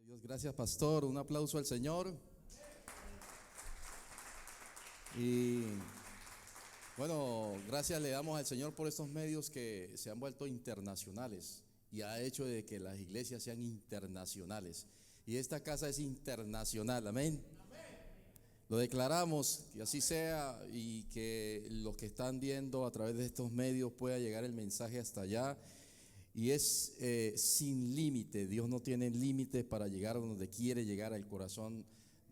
Dios, gracias, pastor. Un aplauso al Señor. Y bueno, gracias le damos al Señor por estos medios que se han vuelto internacionales y ha hecho de que las iglesias sean internacionales. Y esta casa es internacional, amén. Lo declaramos, que así sea, y que los que están viendo a través de estos medios pueda llegar el mensaje hasta allá. Y es sin límite. Dios no tiene límites para llegar a donde quiere llegar, al corazón,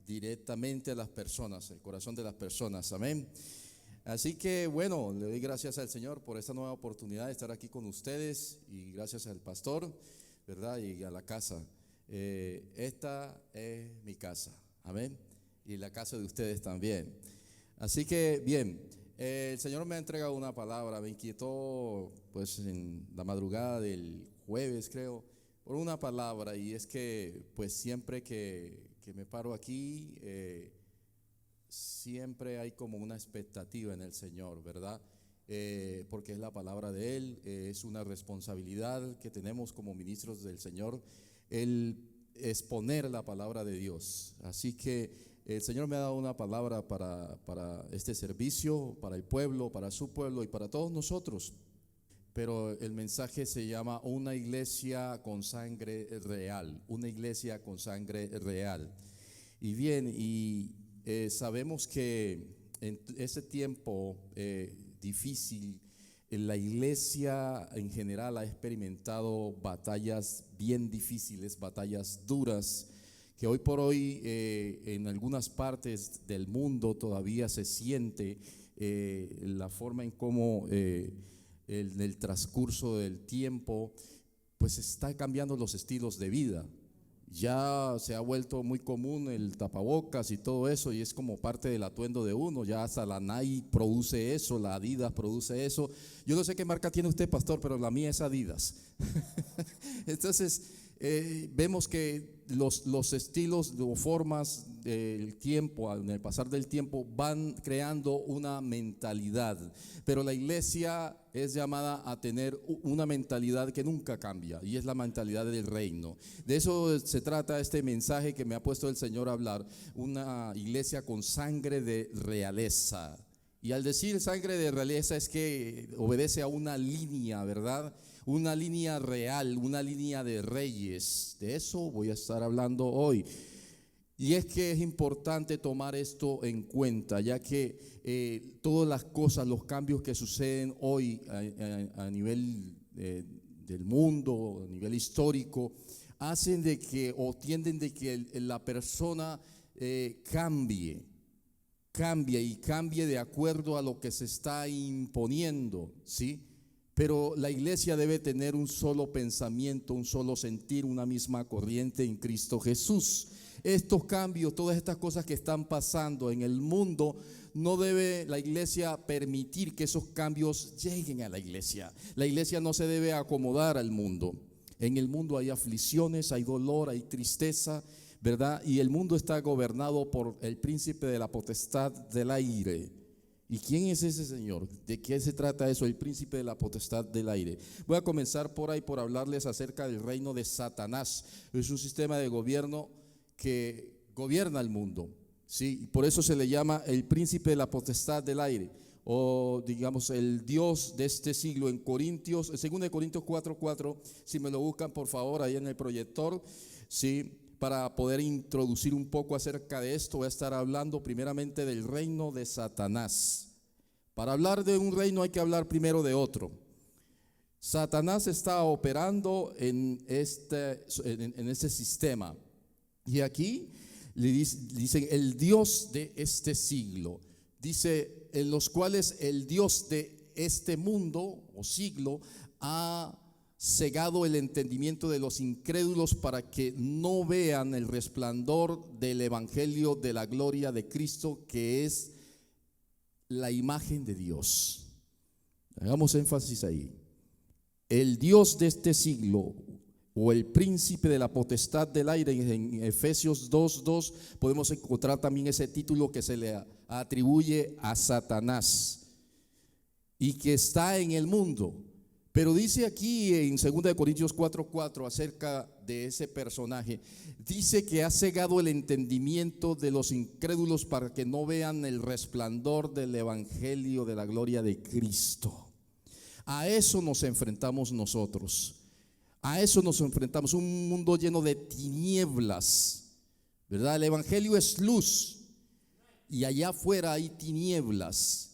directamente a las personas, el corazón de las personas, amén. Así que bueno, le doy gracias al Señor por esta nueva oportunidad de estar aquí con ustedes, y gracias al pastor, ¿verdad? Y a la casa. Esta es mi casa, amén, y la casa de ustedes también. Así que bien, el Señor me ha entregado una palabra. Me inquietó pues en la madrugada del jueves, creo, por una palabra, y es que pues siempre que me paro aquí, siempre hay como una expectativa en el Señor, ¿verdad? Porque es la palabra de Él, es una responsabilidad que tenemos como ministros del Señor, el exponer la palabra de Dios. Así que el Señor me ha dado una palabra para este servicio, para el pueblo, para su pueblo y para todos nosotros. Pero el mensaje se llama una iglesia con sangre real, una iglesia con sangre real. Y bien, sabemos que en ese tiempo difícil, la iglesia en general ha experimentado batallas bien difíciles, batallas duras, que hoy por hoy en algunas partes del mundo todavía se siente la forma en cómo en el transcurso del tiempo pues está cambiando los estilos de vida. Ya se ha vuelto muy común el tapabocas y todo eso, y es como parte del atuendo de uno. Ya hasta la Nike produce eso, la Adidas produce eso. Yo no sé qué marca tiene usted, pastor, pero la mía es Adidas. Entonces vemos que los estilos o formas del tiempo, en el pasar del tiempo, van creando una mentalidad, pero la iglesia es llamada a tener una mentalidad que nunca cambia, y es la mentalidad del reino. De eso se trata este mensaje que me ha puesto el Señor a hablar, una iglesia con sangre de realeza. Y al decir sangre de realeza es que obedece a una línea, ¿verdad? Una línea real, una línea de reyes. De eso voy a estar hablando hoy. Y es que es importante tomar esto en cuenta, ya que todas las cosas, los cambios que suceden hoy a nivel del mundo, a nivel histórico, hacen de que, o tienden de que la persona cambie y cambie de acuerdo a lo que se está imponiendo, ¿sí? Pero la iglesia debe tener un solo pensamiento, un solo sentir, una misma corriente en Cristo Jesús. Estos cambios, todas estas cosas que están pasando en el mundo, no debe la iglesia permitir que esos cambios lleguen a la iglesia. La iglesia no se debe acomodar al mundo. En el mundo hay aflicciones, hay dolor, hay tristeza, ¿verdad? Y el mundo está gobernado por el príncipe de la potestad del aire. ¿Y quién es ese señor? ¿De qué se trata eso? El príncipe de la potestad del aire. Voy a comenzar por ahí por hablarles acerca del reino de Satanás. Es un sistema de gobierno que gobierna el mundo, ¿sí? Y por eso se le llama el príncipe de la potestad del aire, o digamos el Dios de este siglo. En Corintios, en 2 Corintios 4:4, si me lo buscan por favor ahí en el proyector, ¿sí? Para poder introducir un poco acerca de esto, voy a estar hablando primeramente del reino de Satanás. Para hablar de un reino hay que hablar primero de otro. Satanás está operando en este sistema. Y aquí le dicen el Dios de este siglo. Dice, en los cuales el Dios de este mundo o siglo ha cegado el entendimiento de los incrédulos para que no vean el resplandor del evangelio de la gloria de Cristo, que es la imagen de Dios. Hagamos énfasis ahí. El Dios de este siglo, o el príncipe de la potestad del aire, en Efesios 2:2 podemos encontrar también ese título que se le atribuye a Satanás y que está en el mundo, Pero dice aquí en 2 Corintios 4:4 acerca de ese personaje, dice que ha cegado el entendimiento de los incrédulos para que no vean el resplandor del evangelio de la gloria de Cristo. A eso nos enfrentamos nosotros. A eso nos enfrentamos, un mundo lleno de tinieblas, ¿verdad? El evangelio es luz y allá afuera hay tinieblas.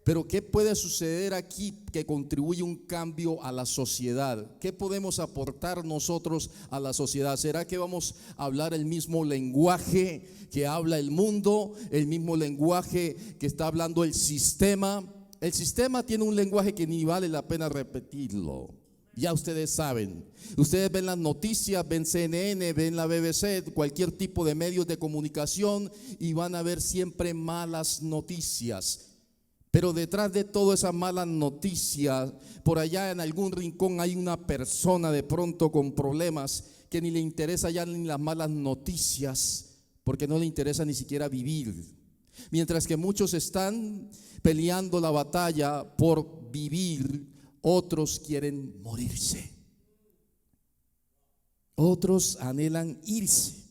Pero ¿qué puede suceder aquí que contribuye un cambio a la sociedad? ¿Qué podemos aportar nosotros a la sociedad? ¿Será que vamos a hablar el mismo lenguaje que habla el mundo? El mismo lenguaje que está hablando el sistema. El sistema tiene un lenguaje que ni vale la pena repetirlo. Ya ustedes saben. Ustedes ven las noticias, ven CNN, ven la BBC, cualquier tipo de medios de comunicación y van a ver siempre malas noticias. Pero detrás de todas esas malas noticias, por allá en algún rincón hay una persona de pronto con problemas que ni le interesa ya ni las malas noticias, porque no le interesa ni siquiera vivir. Mientras que muchos están peleando la batalla por vivir, otros quieren morirse. Otros anhelan irse.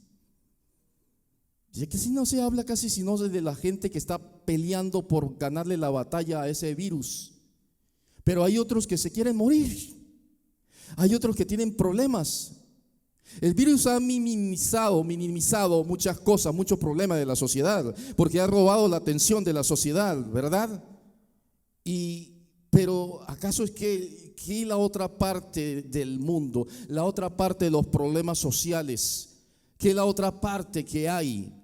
Y es que si no se habla casi sino de la gente que está peleando por ganarle la batalla a ese virus. Pero hay otros que se quieren morir. Hay otros que tienen problemas. El virus ha minimizado muchas cosas, muchos problemas de la sociedad, porque ha robado la atención de la sociedad, ¿verdad? Pero ¿acaso es que la otra parte del mundo, la otra parte de los problemas sociales, que la otra parte que hay?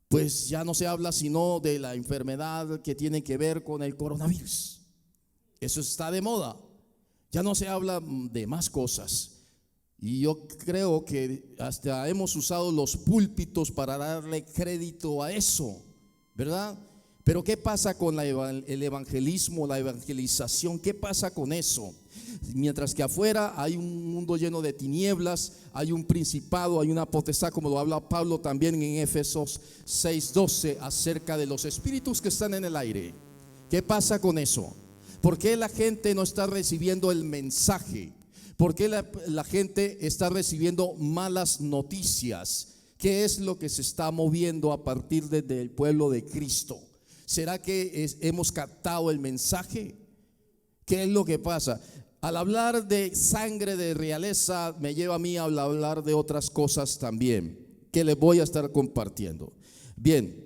Pues ya no se habla sino de la enfermedad que tiene que ver con el coronavirus. Eso está de moda. Ya no se habla de más cosas. Y yo creo que hasta hemos usado los púlpitos para darle crédito a eso, ¿verdad? Pero ¿qué pasa con el evangelismo, la evangelización? ¿Qué pasa con eso? Mientras que afuera hay un mundo lleno de tinieblas, hay un principado, hay una potestad, como lo habla Pablo también en Efesios 6:12 acerca de los espíritus que están en el aire. ¿Qué pasa con eso? ¿Por qué la gente no está recibiendo el mensaje? ¿Por qué la gente está recibiendo malas noticias? ¿Qué es lo que se está moviendo a partir del pueblo de Cristo? ¿Será que hemos captado el mensaje? ¿Qué es lo que pasa? Al hablar de sangre de realeza me lleva a mí a hablar de otras cosas también que les voy a estar compartiendo. Bien,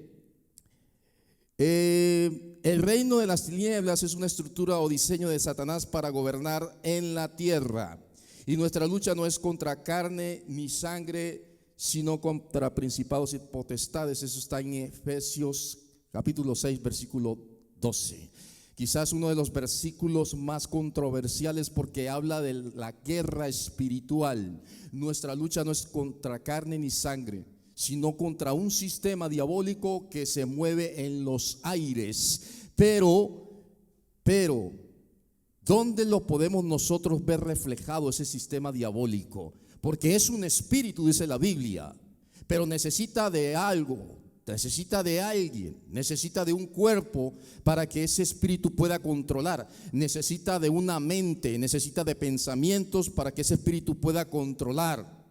el reino de las tinieblas es una estructura o diseño de Satanás para gobernar en la tierra. Y nuestra lucha no es contra carne ni sangre, sino contra principados y potestades. Eso está en Efesios capítulo 6, versículo 12. Quizás uno de los versículos más controversiales porque habla de la guerra espiritual. Nuestra lucha no es contra carne ni sangre, sino contra un sistema diabólico que se mueve en los aires. Pero, ¿dónde lo podemos nosotros ver reflejado ese sistema diabólico? Porque es un espíritu, dice la Biblia, pero necesita de algo. Necesita de alguien, necesita de un cuerpo para que ese espíritu pueda controlar. Necesita de una mente, necesita de pensamientos para que ese espíritu pueda controlar.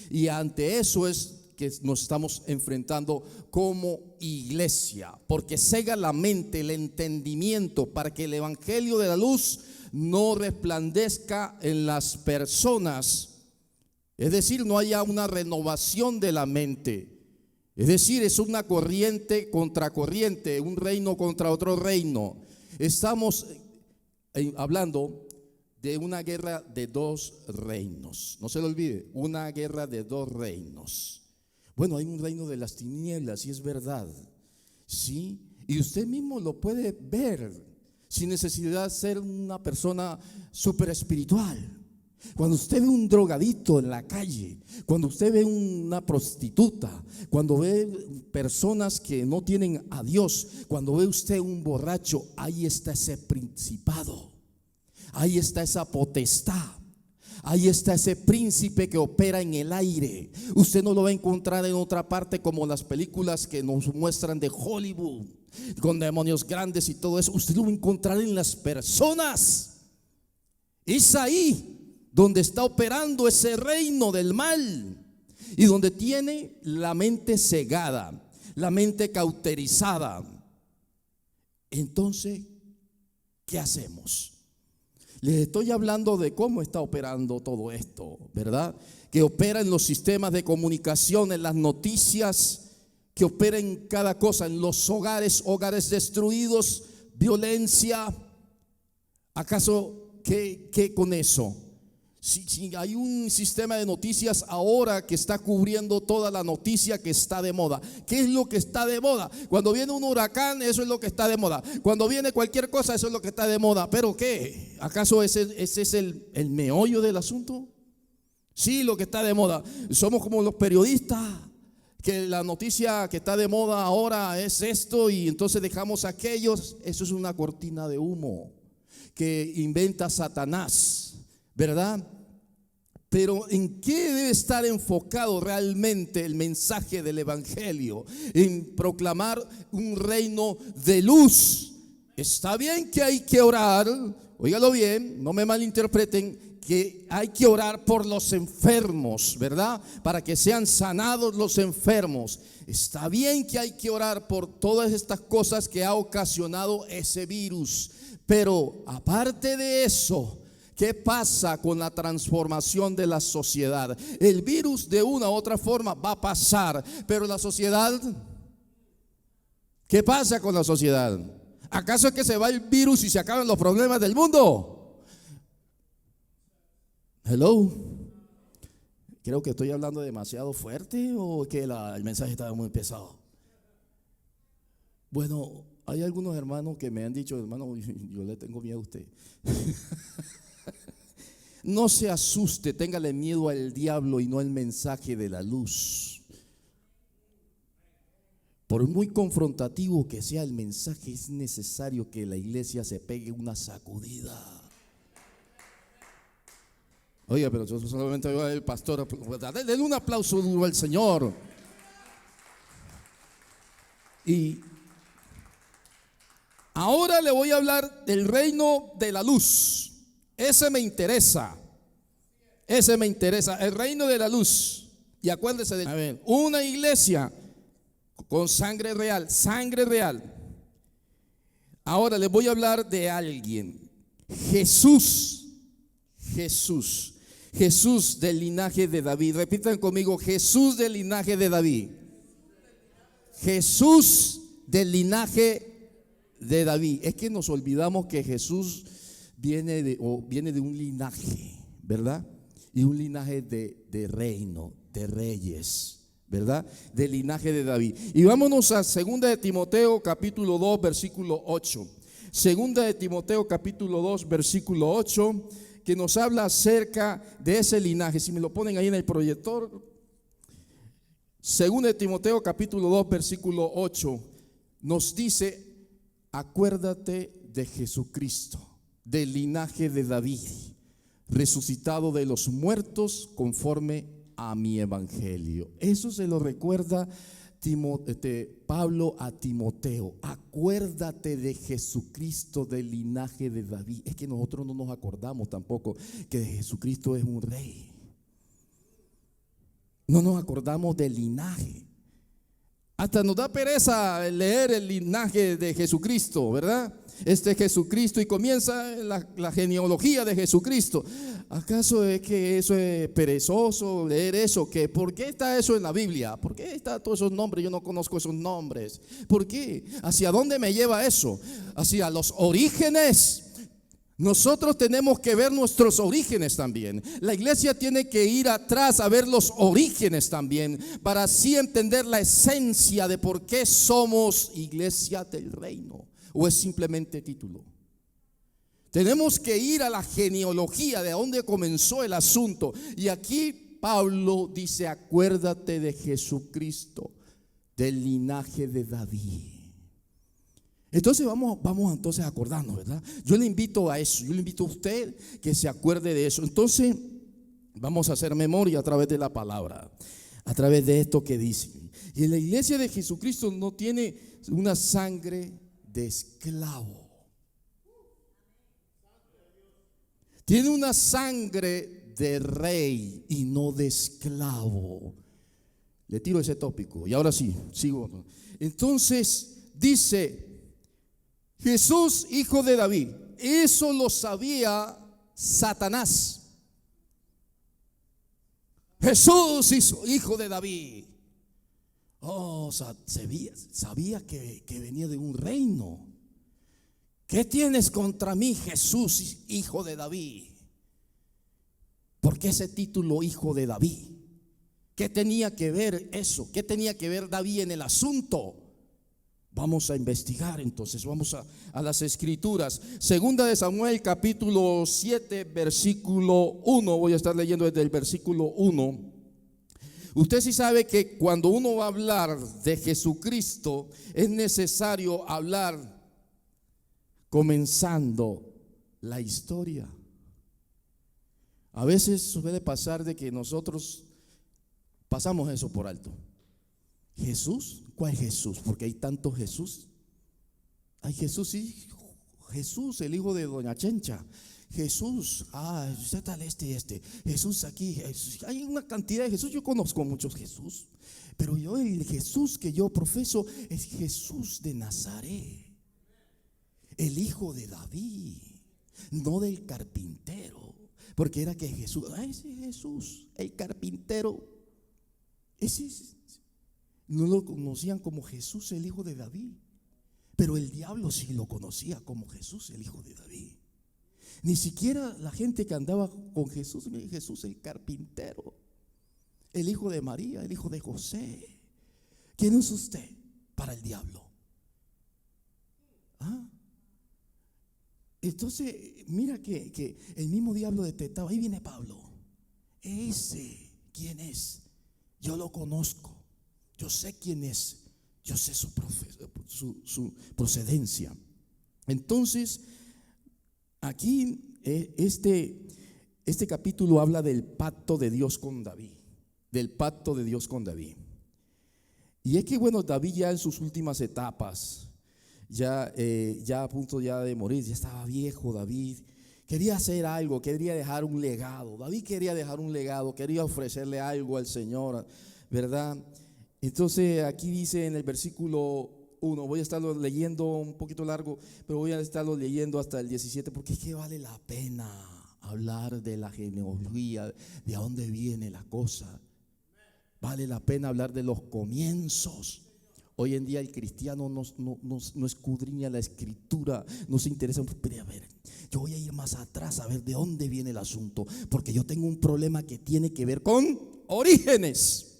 Y ante eso es que nos estamos enfrentando como iglesia, porque cega la mente, el entendimiento, para que el evangelio de la luz no resplandezca en las personas. Es decir, no haya una renovación de la mente. Es decir, es una corriente contra corriente, un reino contra otro reino. Estamos hablando de una guerra de dos reinos. No se lo olvide, una guerra de dos reinos. Bueno, hay un reino de las tinieblas y es verdad, ¿sí? Y usted mismo lo puede ver sin necesidad de ser una persona súper espiritual. Cuando usted ve un drogadito en la calle, cuando usted ve una prostituta, cuando ve personas que no tienen a Dios, cuando ve usted un borracho, ahí está ese principado, ahí está esa potestad, ahí está ese príncipe que opera en el aire. Usted no lo va a encontrar en otra parte como las películas que nos muestran de Hollywood, con demonios grandes y todo eso. Usted lo va a encontrar en las personas. Es ahí donde está operando ese reino del mal y donde tiene la mente cegada, la mente cauterizada. Entonces, ¿qué hacemos? Les estoy hablando de cómo está operando todo esto, ¿verdad? Que opera en los sistemas de comunicación, en las noticias, que opera en cada cosa, en los hogares destruidos, violencia. ¿Acaso qué con eso? Si hay un sistema de noticias ahora que está cubriendo toda la noticia que está de moda. ¿Qué es lo que está de moda? Cuando viene un huracán, eso es lo que está de moda. Cuando viene cualquier cosa, eso es lo que está de moda. ¿Pero qué? ¿Acaso ese es el meollo del asunto? Sí, lo que está de moda. Somos como los periodistas, que la noticia que está de moda ahora es esto y entonces dejamos aquellos. Eso es una cortina de humo que inventa Satanás, ¿verdad? Pero ¿en qué debe estar enfocado realmente el mensaje del evangelio? En proclamar un reino de luz. Está bien que hay que orar, óigalo bien, no me malinterpreten, que hay que orar por los enfermos, ¿verdad? Para que sean sanados los enfermos. Está bien que hay que orar por todas estas cosas que ha ocasionado ese virus. Pero aparte de eso, ¿qué pasa con la transformación de la sociedad? El virus de una u otra forma va a pasar, pero la sociedad, ¿qué pasa con la sociedad? ¿Acaso es que se va el virus y se acaban los problemas del mundo? Hello. Creo que estoy hablando demasiado fuerte o que el mensaje estaba muy pesado. Bueno, hay algunos hermanos que me han dicho, hermano, yo le tengo miedo a usted. No se asuste, téngale miedo al diablo y no al mensaje de la luz. Por muy confrontativo que sea el mensaje, es necesario que la iglesia se pegue una sacudida. Oiga, pero yo solamente veo al pastor. Denle un aplauso duro al Señor. Y ahora le voy a hablar del reino de la luz. Ese me interesa. El reino de la luz. Y acuérdese de una iglesia con sangre real. Ahora les voy a hablar de alguien. Jesús del linaje de David. Repitan conmigo: Jesús del linaje de David. Jesús del linaje de David. Es que nos olvidamos que Jesús viene de un linaje, ¿verdad? Y un linaje de reino, de reyes, ¿verdad? Del linaje de David. Y vámonos a 2 de Timoteo capítulo 2 versículo 8. 2 de Timoteo capítulo 2 versículo 8, que nos habla acerca de ese linaje. Si me lo ponen ahí en el proyector. 2 de Timoteo capítulo 2 versículo 8 nos dice: acuérdate de Jesucristo, del linaje de David, resucitado de los muertos conforme a mi evangelio. Eso se lo recuerda Pablo a Timoteo. Acuérdate de Jesucristo del linaje de David. Es que nosotros no nos acordamos tampoco que Jesucristo es un rey. No nos acordamos del linaje. Hasta nos da pereza leer el linaje de Jesucristo, ¿verdad? Jesucristo, y comienza la genealogía de Jesucristo. ¿Acaso es que eso es perezoso leer eso? ¿Por qué está eso en la Biblia? ¿Por qué están todos esos nombres? Yo no conozco esos nombres. ¿Por qué? ¿Hacia dónde me lleva eso? Hacia los orígenes. Nosotros tenemos que ver nuestros orígenes también. La iglesia tiene que ir atrás a ver los orígenes también, para así entender la esencia de por qué somos iglesia del reino. ¿O es simplemente título? Tenemos que ir a la genealogía de dónde comenzó el asunto. Y aquí Pablo dice: acuérdate de Jesucristo, del linaje de David. Entonces vamos entonces a acordarnos, ¿verdad? Yo le invito a eso, yo le invito a usted que se acuerde de eso. Entonces vamos a hacer memoria a través de la palabra, a través de esto que dice. Y la iglesia de Jesucristo no tiene una sangre de esclavo. Tiene una sangre de rey y no de esclavo. Le tiro ese tópico y ahora sí, sigo. Entonces dice, Jesús, hijo de David. Eso lo sabía Satanás. Jesús, hijo de David. Oh, sabía que venía de un reino. ¿Qué tienes contra mí, Jesús, hijo de David? ¿Por qué ese título, hijo de David? ¿Qué tenía que ver eso? ¿Qué tenía que ver David en el asunto? Vamos a investigar entonces, vamos a las escrituras. Segunda de Samuel, capítulo 7, versículo 1. Voy a estar leyendo desde el versículo 1. Usted sí sabe que cuando uno va a hablar de Jesucristo, es necesario hablar comenzando la historia. A veces suele pasar de que nosotros pasamos eso por alto. ¿Jesús? ¿Cuál Jesús? Porque hay tanto Jesús. Hay Jesús, sí, Jesús, el hijo de doña Chencha. Jesús, usted tal este. Jesús aquí, Jesús. Hay una cantidad de Jesús. Yo conozco muchos Jesús, pero el Jesús que yo profeso es Jesús de Nazaret, el hijo de David, no del carpintero. Porque era que Jesús, ese Jesús, el carpintero, ese no lo conocían como Jesús, el hijo de David. Pero el diablo sí lo conocía como Jesús, el hijo de David. Ni siquiera la gente que andaba con Jesús, Jesús el carpintero, el hijo de María, el hijo de José. ¿Quién es usted para el diablo? Entonces, mira que el mismo diablo detectaba. Ahí viene Pablo. Ese, ¿quién es? Yo lo conozco. Yo sé quién es. Yo sé su procedencia. Entonces, aquí este capítulo habla del pacto de Dios con David. Del pacto de Dios con David. Y es que bueno, David ya en sus últimas etapas, ya a punto ya de morir, ya estaba viejo David. Quería hacer algo, quería dejar un legado. David quería dejar un legado, quería ofrecerle algo al Señor, ¿verdad? Entonces aquí dice en el versículo 1, voy a estarlo leyendo un poquito largo, pero voy a estarlo leyendo hasta el 17, porque es que vale la pena hablar de la genealogía, de a dónde viene la cosa. Vale la pena hablar de los comienzos. Hoy en día el cristiano no escudriña la escritura, no se interesa. Pero a ver, yo voy a ir más atrás a ver de dónde viene el asunto, porque yo tengo un problema que tiene que ver con orígenes.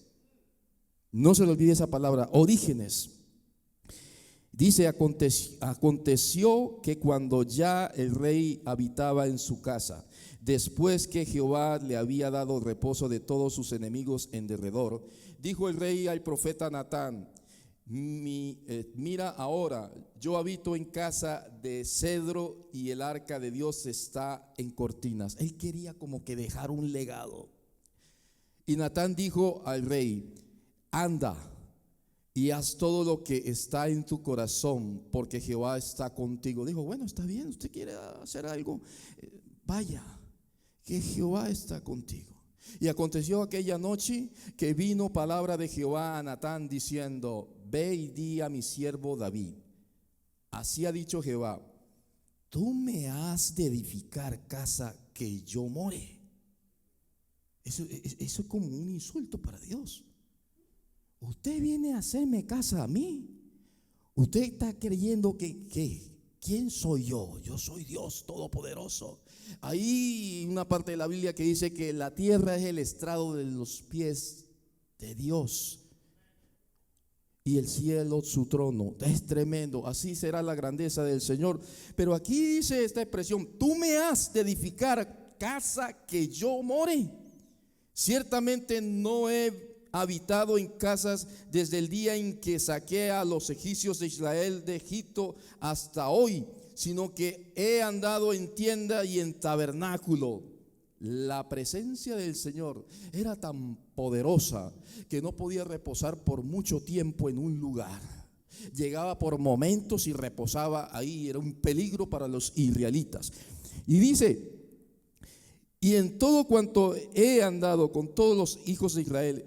No se le olvide esa palabra, orígenes. Dice, aconteció que cuando ya el rey habitaba en su casa, después que Jehová le había dado reposo de todos sus enemigos en derredor, dijo el rey al profeta Natán: mira ahora, yo habito en casa de cedro y el arca de Dios está en cortinas. Él quería como que dejar un legado. Y Natán dijo al rey: anda y haz todo lo que está en tu corazón, porque Jehová está contigo. Dijo: bueno, está bien, usted quiere hacer algo, vaya, que Jehová está contigo. Y aconteció aquella noche que vino palabra de Jehová a Natán diciendo: ve y di a mi siervo David, así ha dicho Jehová, tú me has de edificar casa que yo more. Eso es como un insulto para Dios. Usted viene a hacerme casa a mí. Usted está creyendo que ¿quién soy yo? Yo soy Dios Todopoderoso. Hay una parte de la Biblia que dice que la tierra es el estrado de los pies de Dios y el cielo su trono. Es tremendo. Así será la grandeza del Señor. Pero aquí dice esta expresión: tú me has de edificar casa que yo more. Ciertamente no he habitado en casas desde el día en que saqué a los egipcios de Israel de Egipto hasta hoy, sino que he andado en tienda y en tabernáculo. La presencia del Señor era tan poderosa que no podía reposar por mucho tiempo en un lugar. Llegaba por momentos y reposaba ahí. Era un peligro para los israelitas. Y dice: Y en todo cuanto he andado con todos los hijos de Israel,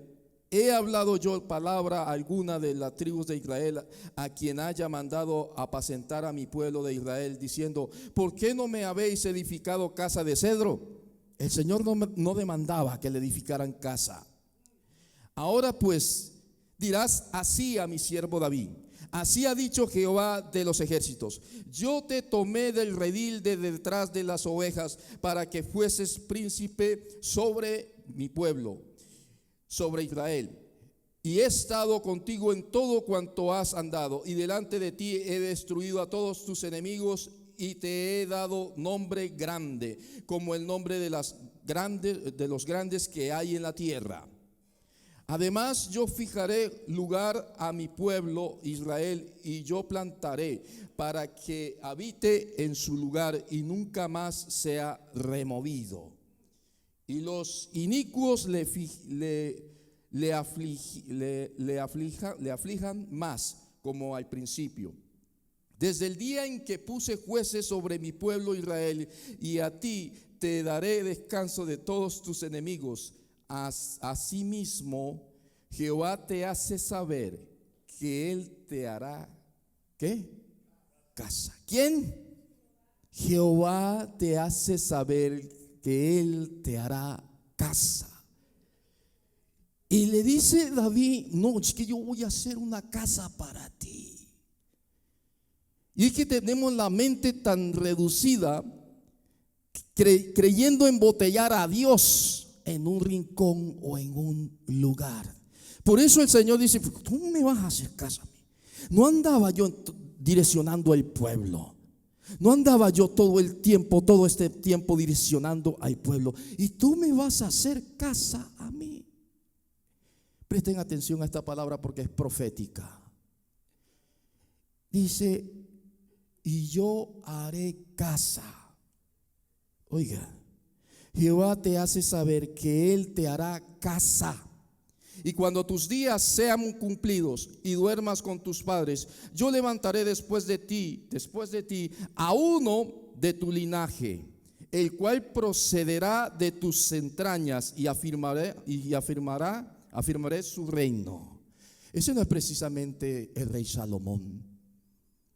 he hablado yo palabra alguna de las tribus de Israel, a quien haya mandado apacentar a mi pueblo de Israel, diciendo: ¿por qué no me habéis edificado casa de cedro? El Señor no demandaba que le edificaran casa. Ahora pues dirás así a mi siervo David: así ha dicho Jehová de los ejércitos: yo te tomé del redil de detrás de las ovejas para que fueses príncipe sobre mi pueblo, sobre Israel. Y he estado contigo en todo cuanto has andado, y delante de ti he destruido a todos tus enemigos, y te he dado nombre grande, como el nombre de los grandes que hay en la tierra. Además, yo fijaré lugar a mi pueblo Israel, y yo plantaré para que habite en su lugar y nunca más sea removido. Y los inicuos le aflijan más, como al principio, desde el día en que puse jueces sobre mi pueblo Israel, y a ti te daré descanso de todos tus enemigos. Asimismo, Jehová te hace saber que Él te hará, ¿qué? Casa. ¿Quién? Jehová te hace saber que Él te hará casa. Y le dice David: no, es que yo voy a hacer una casa para ti. Y es que tenemos la mente tan reducida, creyendo embotellar a Dios en un rincón o en un lugar. Por eso el Señor dice: tú me vas a hacer casa a mí. No andaba yo direccionando al pueblo. No andaba yo todo este tiempo direccionando al pueblo. Y tú me vas a hacer casa a mí. Presten atención a esta palabra porque es profética. Dice: y yo haré casa. Oiga, Jehová te hace saber que Él te hará casa. Y cuando tus días sean cumplidos y duermas con tus padres, yo levantaré después de ti a uno de tu linaje, el cual procederá de tus entrañas, y afirmaré su reino. Ese no es precisamente el rey Salomón.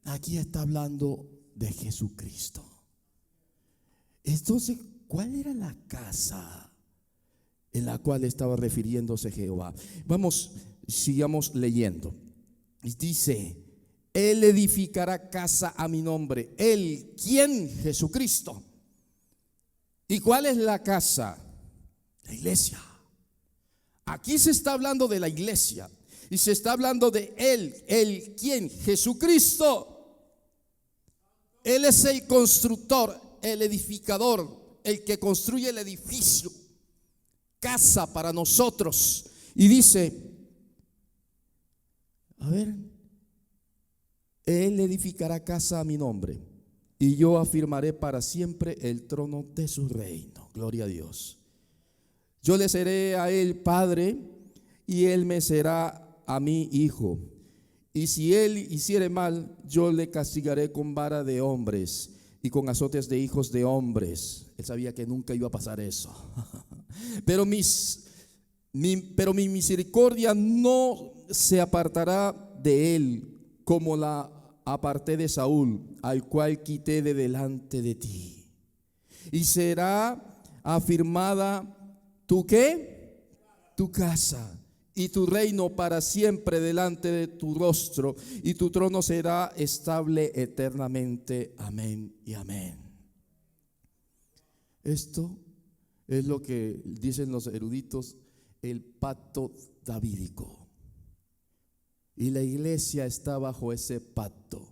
Aquí está hablando de Jesucristo. Entonces, ¿cuál era la casa en la cual estaba refiriéndose Jehová? Sigamos leyendo. Y dice: Él edificará casa a mi nombre. Él, ¿quién? Jesucristo. ¿Y cuál es la casa? La iglesia. Aquí se está hablando de la iglesia y se está hablando de Él, ¿quién? Jesucristo. Él es el constructor, el edificador, el que construye el edificio, casa para nosotros. Y dice: Él edificará casa a mi nombre, y yo afirmaré para siempre el trono de su reino. Gloria a Dios. Yo le seré a él padre, y él me será a mí hijo. Y si él hiciere mal, yo le castigaré con vara de hombres y con azotes de hijos de hombres. Él sabía que nunca iba a pasar eso. Pero mi misericordia no se apartará de él, como la aparté de Saúl, al cual quité de delante de ti. Y será afirmada ¿tu qué? Tu casa y tu reino para siempre delante de tu rostro, y tu trono será estable eternamente. Amén y amén. Esto es lo que dicen los eruditos, el pacto davídico. Y la iglesia está bajo ese pacto.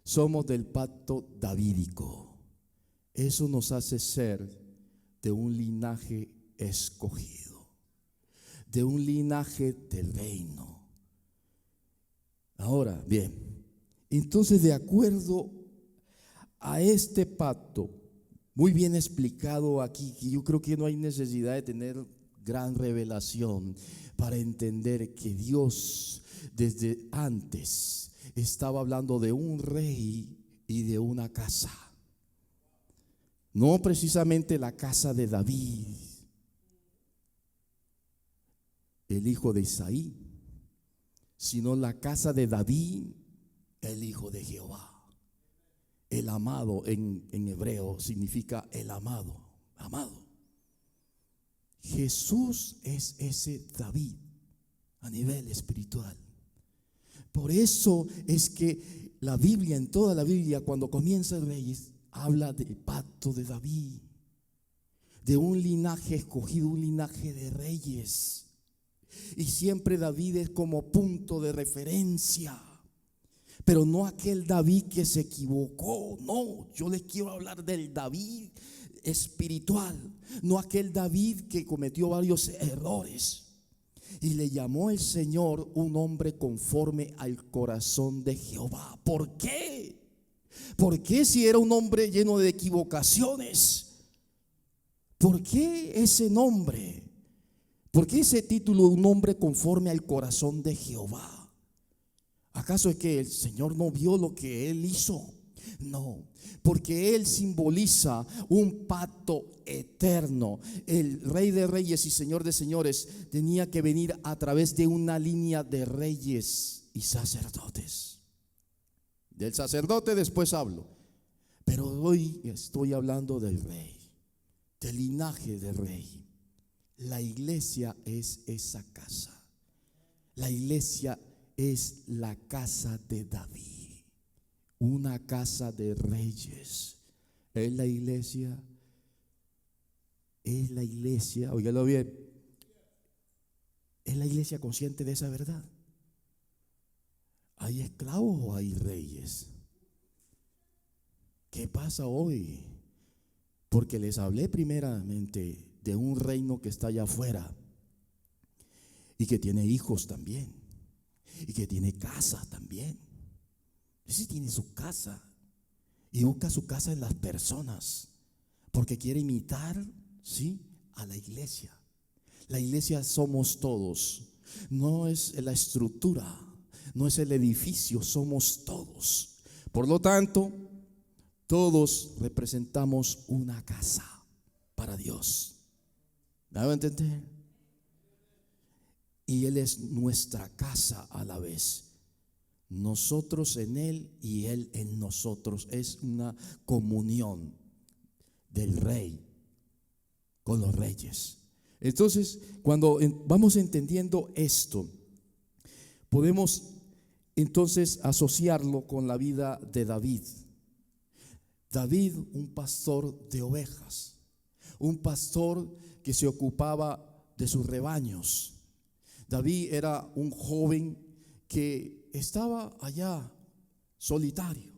Somos del pacto davídico. Eso nos hace ser de un linaje escogido, de un linaje del reino. Ahora, bien, entonces, de acuerdo a este pacto, muy bien explicado aquí, que yo creo que no hay necesidad de tener gran revelación para entender que Dios desde antes estaba hablando de un rey y de una casa. No precisamente la casa de David, el hijo de Isaí, sino la casa de David, el hijo de Jehová. El amado en hebreo significa el amado, amado. Jesús es ese David a nivel espiritual. Por eso es que la Biblia, en toda la Biblia, cuando comienza el Reyes, habla del pacto de David, de un linaje escogido, un linaje de reyes. Y siempre David es como punto de referencia. Pero no aquel David que se equivocó, no, yo les quiero hablar del David espiritual, no aquel David que cometió varios errores. Y le llamó el Señor un hombre conforme al corazón de Jehová. ¿Por qué? ¿Por qué si era un hombre lleno de equivocaciones? ¿Por qué ese nombre? ¿Por qué ese título, un hombre conforme al corazón de Jehová? ¿Acaso es que el Señor no vio lo que él hizo? No, porque él simboliza un pacto eterno. El Rey de Reyes y Señor de Señores tenía que venir a través de una línea de reyes y sacerdotes. Del sacerdote después hablo, pero hoy estoy hablando del Rey, del linaje del Rey. La iglesia es esa casa. La iglesia es la casa de David, una casa de reyes. Es la iglesia, óigalo bien, es la iglesia consciente de esa verdad. ¿Hay esclavos o hay reyes? ¿Qué pasa hoy? Porque les hablé primeramente de un reino que está allá afuera y que tiene hijos también y que tiene casa también. Ese tiene su casa y busca su casa en las personas porque quiere imitar, ¿sí?, a la iglesia. La iglesia somos todos, no es la estructura, no es el edificio, somos todos. Por lo tanto, todos representamos una casa para Dios. ¿Me hago entender? Y Él es nuestra casa a la vez. Nosotros en Él y Él en nosotros. Es una comunión del Rey con los reyes. Entonces, cuando vamos entendiendo esto, podemos entonces asociarlo con la vida de David. David, un pastor de ovejas, un pastor que se ocupaba de sus rebaños. David era un joven que estaba allá solitario,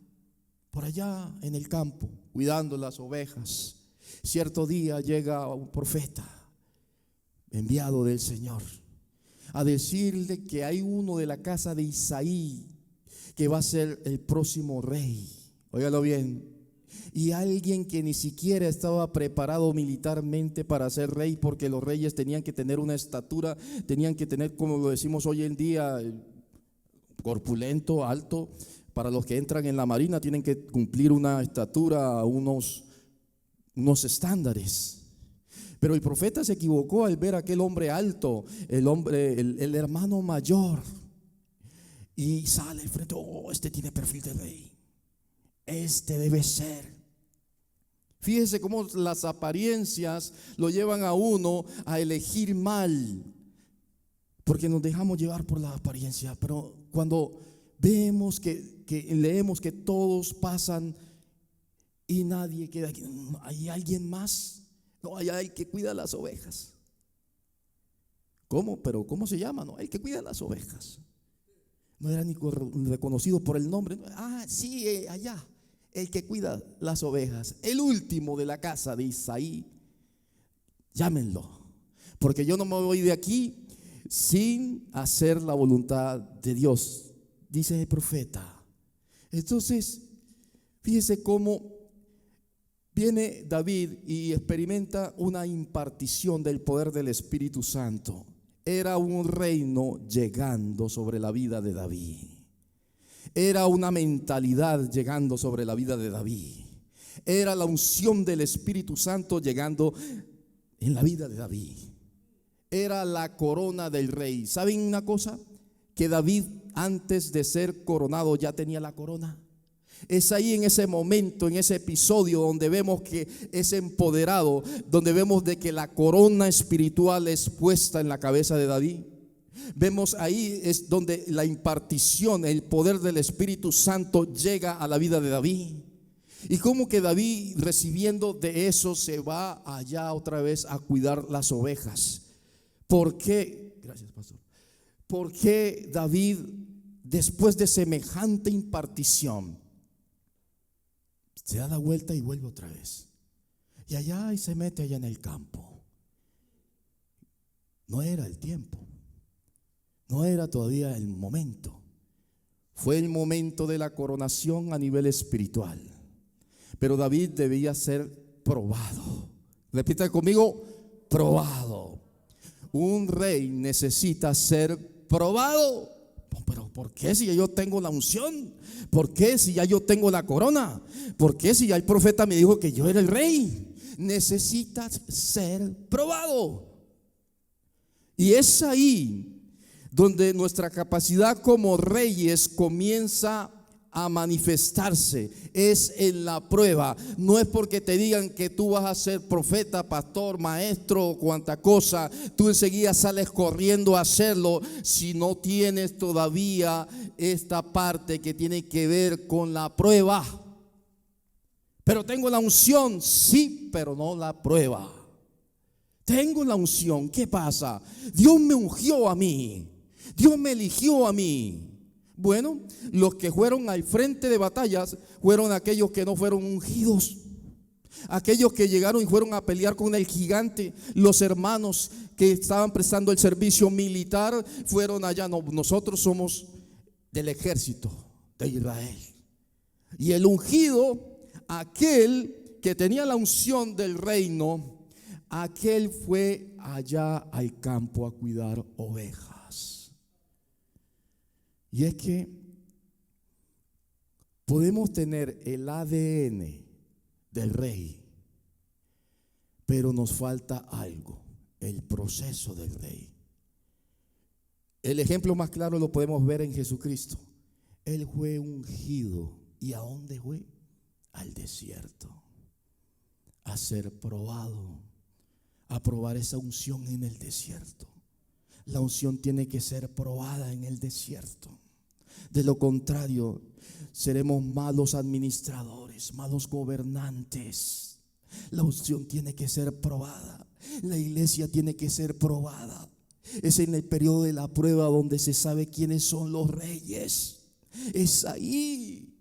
por allá en el campo, cuidando las ovejas. Cierto día llega un profeta enviado del Señor a decirle que hay uno de la casa de Isaí que va a ser el próximo rey. Óigalo bien. Y alguien que ni siquiera estaba preparado militarmente para ser rey, porque los reyes tenían que tener una estatura, tenían que tener, como lo decimos hoy en día, corpulento, alto. Para los que entran en la marina tienen que cumplir una estatura, unos estándares. Pero el profeta se equivocó al ver a aquel hombre alto, el hermano mayor, y sale al frente. Oh, este tiene perfil de rey, este debe ser. Fíjese cómo las apariencias lo llevan a uno a elegir mal, porque nos dejamos llevar por la apariencia. Pero cuando vemos que leemos que todos pasan y nadie queda aquí, ¿hay alguien más? No, hay el que cuida las ovejas. ¿Cómo? ¿Pero cómo se llama? No, el que cuida las ovejas. No era ni reconocido por el nombre. Ah, sí, allá, el que cuida las ovejas, el último de la casa de Isaí. Llámenlo, porque yo no me voy de aquí sin hacer la voluntad de Dios, dice el profeta. Entonces, fíjese cómo viene David y experimenta una impartición del poder del Espíritu Santo. Era un reino llegando sobre la vida de David. Era una mentalidad llegando sobre la vida de David. Era la unción del Espíritu Santo llegando en la vida de David. Era la corona del rey. ¿Saben una cosa? Que David, antes de ser coronado, ya tenía la corona. Es ahí, en ese momento, en ese episodio, donde vemos que es empoderado, donde vemos de que la corona espiritual es puesta en la cabeza de David. Vemos ahí es donde la impartición, el poder del Espíritu Santo llega a la vida de David. Y como que David, recibiendo de eso, se va allá otra vez a cuidar las ovejas. ¿Por qué? Gracias, pastor. ¿Por qué David, después de semejante impartición, se da la vuelta y vuelve otra vez? Y allá y se mete allá en el campo. No era el tiempo. No era todavía el momento. Fue el momento de la coronación a nivel espiritual. Pero David debía ser probado. Repita conmigo: probado. Un rey necesita ser probado. Pero ¿por qué si ya yo tengo la unción? ¿Por qué si ya yo tengo la corona? ¿Por qué si ya el profeta me dijo que yo era el rey? Necesitas ser probado. Y es ahí donde nuestra capacidad como reyes comienza a manifestarse. Es en la prueba. No es porque te digan que tú vas a ser profeta, pastor, maestro o cuanta cosa, tú enseguida sales corriendo a hacerlo, si no tienes todavía esta parte que tiene que ver con la prueba. Pero tengo la unción, sí, pero no la prueba. Tengo la unción, ¿qué pasa? Dios me ungió a mí, Dios me eligió a mí. Bueno, los que fueron al frente de batallas fueron aquellos que no fueron ungidos, aquellos que llegaron y fueron a pelear con el gigante. Los hermanos que estaban prestando el servicio militar fueron allá. No, nosotros somos del ejército de Israel. Y el ungido, aquel que tenía la unción del reino, aquel fue allá al campo a cuidar ovejas. Y es que podemos tener el ADN del rey, pero nos falta algo: el proceso del rey. El ejemplo más claro lo podemos ver en Jesucristo. Él fue ungido. ¿Y a dónde fue? Al desierto, a ser probado, a probar esa unción en el desierto. La unción tiene que ser probada en el desierto. De lo contrario, seremos malos administradores, malos gobernantes. La unción tiene que ser probada. La iglesia tiene que ser probada. Es en el periodo de la prueba donde se sabe quiénes son los reyes. Es ahí.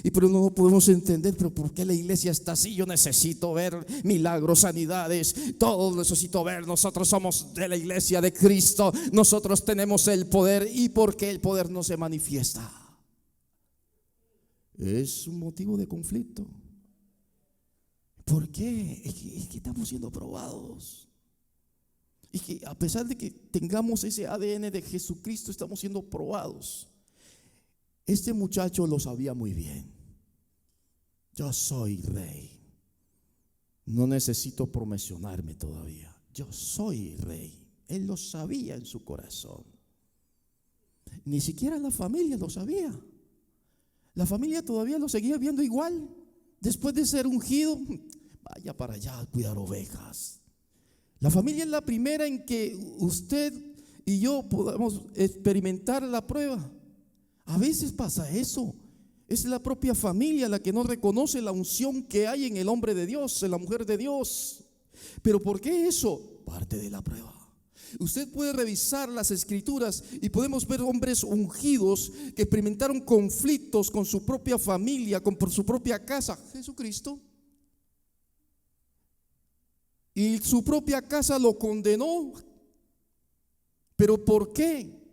Y pero no podemos entender, pero ¿por qué la iglesia está así? Yo necesito ver milagros, sanidades, todo necesito ver. Nosotros somos de la iglesia de Cristo, nosotros tenemos el poder. ¿Y por qué el poder no se manifiesta? Es un motivo de conflicto. ¿Por qué? Es que estamos siendo probados. Y que a pesar de que tengamos ese ADN de Jesucristo, estamos siendo probados. Este muchacho lo sabía muy bien. Yo soy rey. No necesito promocionarme todavía. Yo soy rey. Él lo sabía en su corazón. Ni siquiera la familia lo sabía. La familia todavía lo seguía viendo igual. Después de ser ungido, vaya para allá a cuidar ovejas. La familia es la primera en que usted y yo podamos experimentar la prueba. A veces pasa eso. Es la propia familia la que no reconoce la unción que hay en el hombre de Dios, en la mujer de Dios. ¿Pero por qué eso? Parte de la prueba. Usted puede revisar las escrituras y podemos ver hombres ungidos que experimentaron conflictos con su propia familia, con por su propia casa. Jesucristo. Y su propia casa lo condenó. ¿Pero por qué?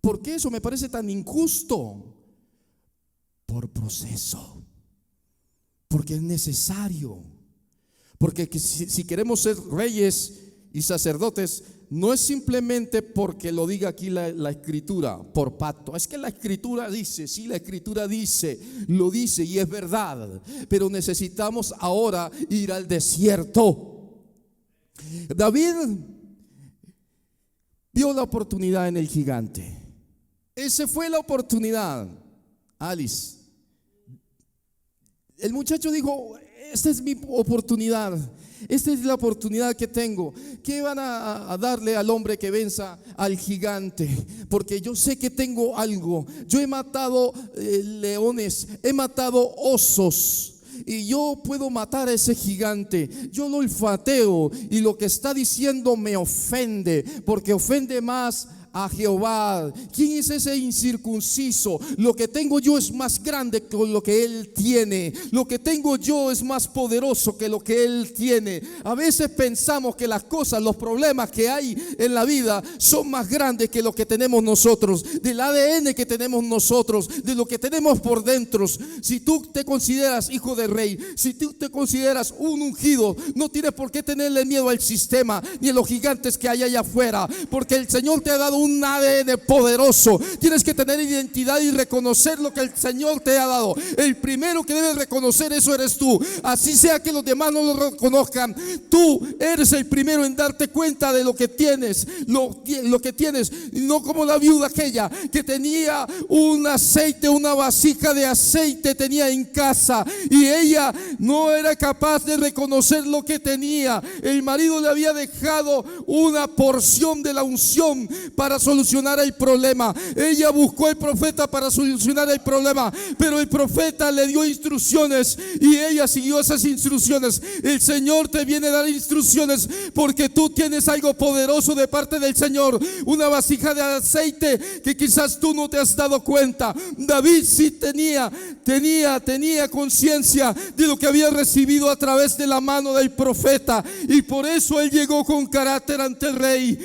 ¿Por qué eso me parece tan injusto? Por proceso. Porque es necesario. Porque si queremos ser reyes y sacerdotes, no es simplemente porque lo diga aquí la escritura, por pacto. Es que la escritura dice, sí, la escritura dice, lo dice y es verdad. Pero necesitamos ahora ir al desierto. David vio la oportunidad en el gigante. Esa fue la oportunidad, Alice. El muchacho dijo, esta es mi oportunidad. Esta es la oportunidad que tengo. ¿Qué van a darle al hombre que venza al gigante? Porque yo sé que tengo algo. Yo he matado leones, he matado osos, y yo puedo matar a ese gigante. Yo lo olfateo y lo que está diciendo me ofende, porque ofende más a Jehová. ¿Quién es ese incircunciso? Lo que tengo yo es más grande que lo que él tiene. Lo que tengo yo es más poderoso que lo que él tiene. A veces pensamos que las cosas, los problemas que hay en la vida son más grandes que lo que tenemos nosotros, del ADN que tenemos nosotros, de lo que tenemos por dentro. Si tú te consideras hijo del rey, si tú te consideras un ungido, no tienes por qué tenerle miedo al sistema ni a los gigantes que hay allá afuera, porque el Señor te ha dado un ADN poderoso. Tienes que tener identidad y reconocer lo que el Señor te ha dado. El primero que debes reconocer eso eres tú. Así sea que los demás no lo reconozcan, tú eres el primero en darte cuenta de lo que tienes, lo que tienes. No como la viuda aquella que tenía un aceite, una vasija de aceite tenía en casa, y ella no era capaz de reconocer lo que tenía. El marido le había dejado una porción de la unción para solucionar el problema. Ella buscó al profeta para solucionar el problema, pero el profeta le dio instrucciones y ella siguió esas instrucciones. El Señor te viene a dar instrucciones porque tú tienes algo poderoso de parte del Señor, una vasija de aceite que quizás tú no te has dado cuenta. David sí tenía conciencia de lo que había recibido a través de la mano del profeta, y por eso él llegó con carácter ante el rey.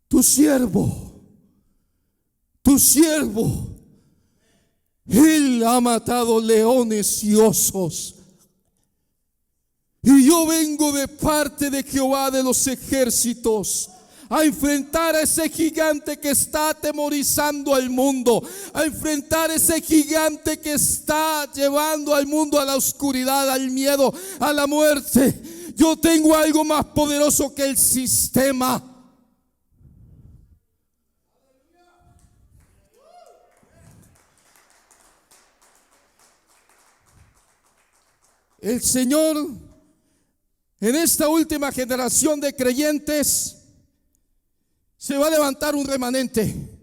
Tu siervo, él ha matado leones y osos, y yo vengo de parte de Jehová de los ejércitos a enfrentar a ese gigante que está atemorizando al mundo, a enfrentar a ese gigante que está llevando al mundo a la oscuridad, al miedo, a la muerte. Yo tengo algo más poderoso que el sistema. El Señor, en esta última generación de creyentes, se va a levantar un remanente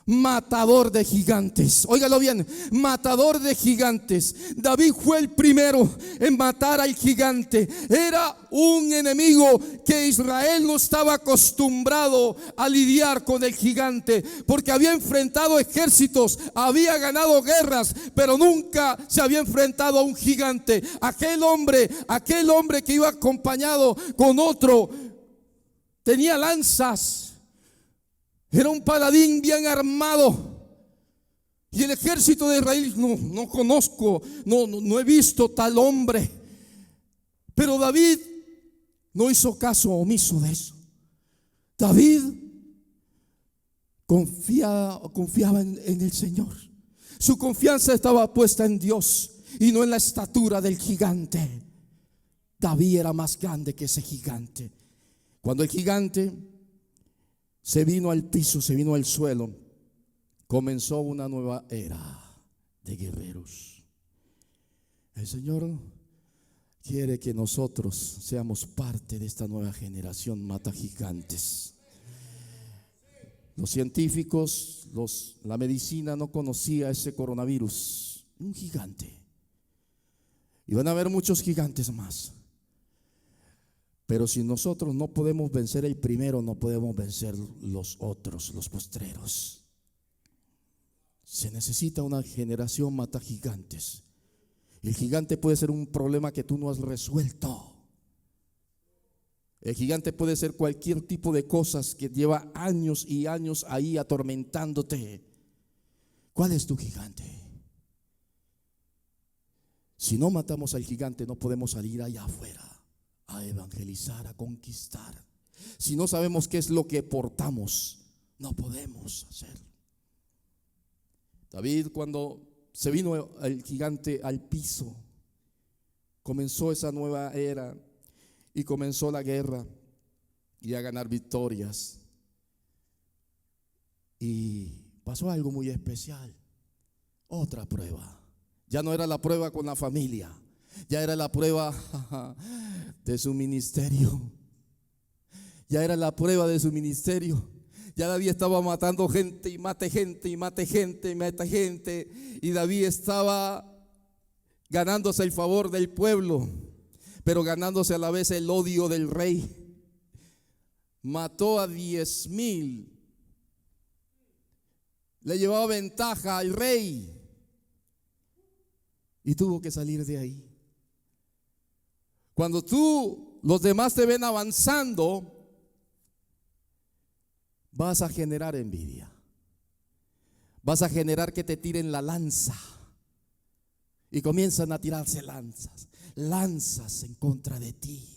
matador de gigantes. Óigalo bien, matador de gigantes. David fue el primero en matar al gigante. Era un enemigo que Israel no estaba acostumbrado a lidiar con el gigante, porque había enfrentado ejércitos, había ganado guerras, pero nunca se había enfrentado a un gigante. Aquel hombre que iba acompañado con otro tenía lanzas. Era un paladín bien armado. Y el ejército de Israel, no conozco, no he visto tal hombre. Pero David no hizo caso omiso de eso. David confiaba en el Señor. Su confianza estaba puesta en Dios y no en la estatura del gigante. David era más grande que ese gigante. Cuando el gigante se vino al piso, se vino al suelo, comenzó una nueva era de guerreros. El Señor quiere que nosotros seamos parte de esta nueva generación mata gigantes. Los científicos, la medicina no conocía ese coronavirus, un gigante. Y van a haber muchos gigantes más. Pero si nosotros no podemos vencer el primero, no podemos vencer los otros, los postreros. Se necesita una generación mata gigantes. El gigante puede ser un problema que tú no has resuelto. El gigante puede ser cualquier tipo de cosas que lleva años y años ahí atormentándote. ¿Cuál es tu gigante? Si no matamos al gigante, no podemos salir allá afuera a evangelizar, a conquistar. Si no sabemos qué es lo que portamos, no podemos hacerlo. David, cuando se vino el gigante al piso, comenzó esa nueva era y comenzó la guerra y a ganar victorias. Y pasó algo muy especial. Otra prueba. Ya no era la prueba con la familia, ya era la prueba de su ministerio. Ya era la prueba de su ministerio. Ya David estaba matando gente y mate gente y mate gente y mate gente. Y David estaba ganándose el favor del pueblo, pero ganándose a la vez el odio del rey. Mató a 10,000. Le llevaba ventaja al rey y tuvo que salir de ahí. Cuando los demás te ven avanzando, vas a generar envidia. Vas a generar que te tiren la lanza. Y comienzan a tirarse lanzas en contra de ti.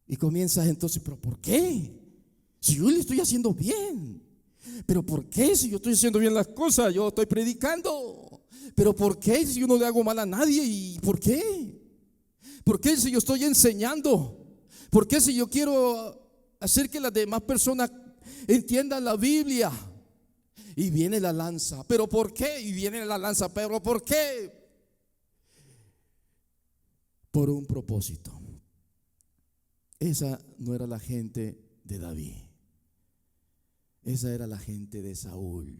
Y comienzas entonces, ¿pero por qué? Si yo le estoy haciendo bien. ¿Pero por qué? Si yo estoy haciendo bien las cosas, yo estoy predicando. ¿Pero por qué? Si yo no le hago mal a nadie. ¿Y por qué? ¿Por qué si yo estoy enseñando? ¿Por qué si yo quiero hacer que las demás personas entiendan la Biblia? Y viene la lanza. ¿Pero por qué? Y viene la lanza. ¿Pero por qué? Por un propósito. Esa no era la gente de David. Esa era la gente de Saúl.